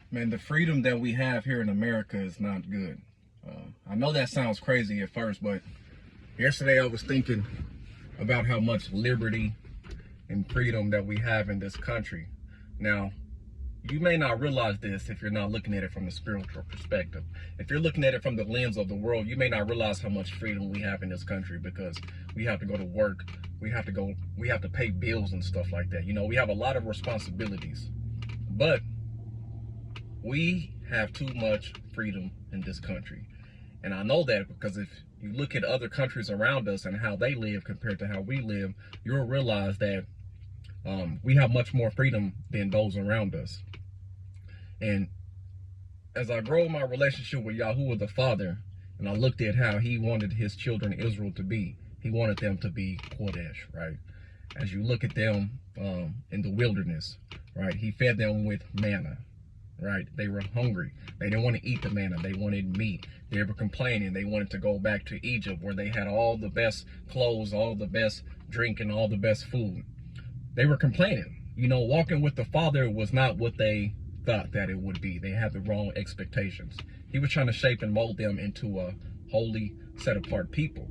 Man, the freedom that we have here in America is not good. I know that sounds crazy at first, but yesterday I was thinking about how much liberty and freedom that we have in this country. Now, you may not realize this if you're not looking at it from the spiritual perspective. If you're looking at it from the lens of the world, you may not realize how much freedom we have in this country, because we have to go to work, we have to pay bills and stuff like that. You know, we have a lot of responsibilities, but we have too much freedom in this country. And I know that because if you look at other countries around us and how they live compared to how we live, you'll realize that we have much more freedom than those around us. And as I grow my relationship with Yahuwah the Father, and I looked at how he wanted his children Israel to be, he wanted them to be Kodesh, right? As you look at them in the wilderness, right? He fed them with manna, right? They were hungry. They didn't want to eat the manna. They wanted meat. They were complaining. They wanted to go back to Egypt, where they had all the best clothes, all the best drink, and all the best food. They were complaining. You know, walking with the Father was not what they thought that it would be. They had the wrong expectations. He was trying to shape and mold them into a holy, set-apart people.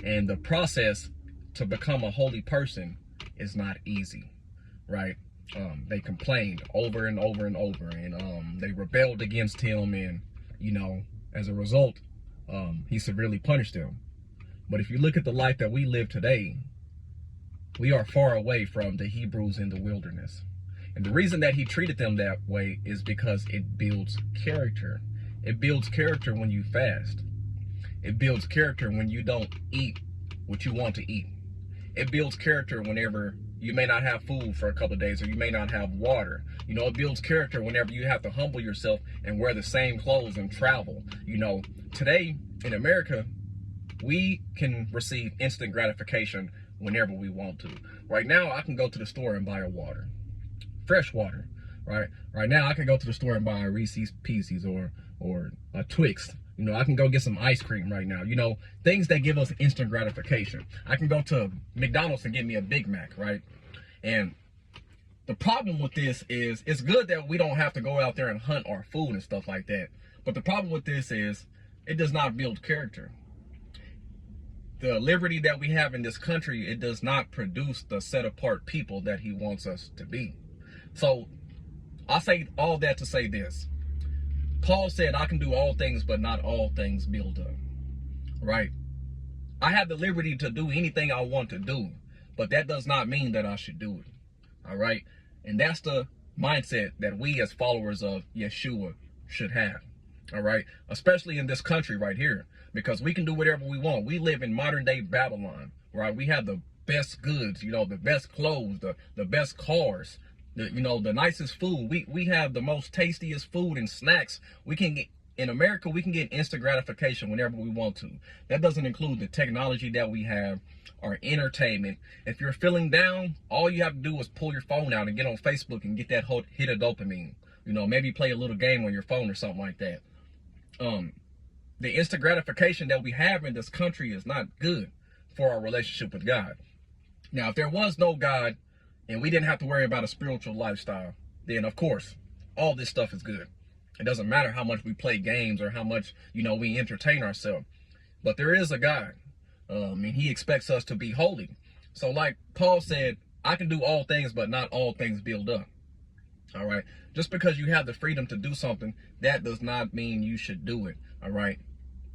And the process to become a holy person is not easy, right? They complained over and over and over, and they rebelled against him, and, you know, as a result, he severely punished them. But if you look at the life that we live today, we are far away from the Hebrews in the wilderness. And the reason that he treated them that way is because it builds character. It builds character when you fast. It builds character when you don't eat what you want to eat. It builds character whenever you may not have food for a couple of days, or you may not have water. You know, it builds character whenever you have to humble yourself and wear the same clothes and travel. You know, today in America, we can receive instant gratification whenever we want to. Right now, I can go to the store and buy a water, fresh water, right? Right now, I can go to the store and buy a Reese's Pieces or a Twix. You know, I can go get some ice cream right now. You know, things that give us instant gratification. I can go to McDonald's and get me a Big Mac, right? And the problem with this is, it's good that we don't have to go out there and hunt our food and stuff like that. But the problem with this is, it does not build character. The liberty that we have in this country, it does not produce the set-apart people that he wants us to be. So I say all that to say this. Paul said, I can do all things, but not all things build up, right? I have the liberty to do anything I want to do, but that does not mean that I should do it, all right? And that's the mindset that we as followers of Yeshua should have, all right? Especially in this country right here, because we can do whatever we want. We live in modern day Babylon, right? We have the best goods, you know, the best clothes, the best cars, you know, the nicest food. We have the most tastiest food and snacks. We can get, in America, we can get instant gratification whenever we want to. That doesn't include the technology that we have, our entertainment. If you're feeling down, all you have to do is pull your phone out and get on Facebook and get that whole hit of dopamine. You know, maybe play a little game on your phone or something like that. The instant gratification that we have in this country is not good for our relationship with God. Now, if there was no God and we didn't have to worry about a spiritual lifestyle, then of course, all this stuff is good. It doesn't matter how much we play games or how much, you know, we entertain ourselves. But there is a God, and he expects us to be holy. So like Paul said, I can do all things, but not all things build up. All right. Just because you have the freedom to do something, that does not mean you should do it. All right.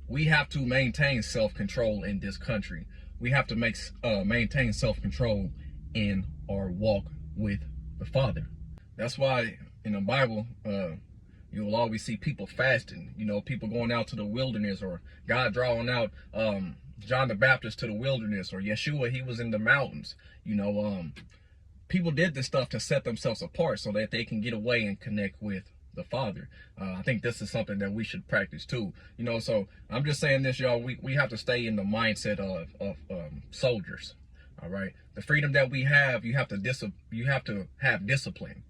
We have to maintain self-control in this country. We have to maintain self-control in our walk with the Father. That's why in the Bible, you will always see people fasting, you know, people going out to the wilderness, or God drawing out John the Baptist to the wilderness, or Yeshua, he was in the mountains. You know, people did this stuff to set themselves apart so that they can get away and connect with the Father. I think this is something that we should practice too. You know, so I'm just saying this, y'all, we have to stay in the mindset of soldiers. All right. The freedom that we have, you have to have discipline.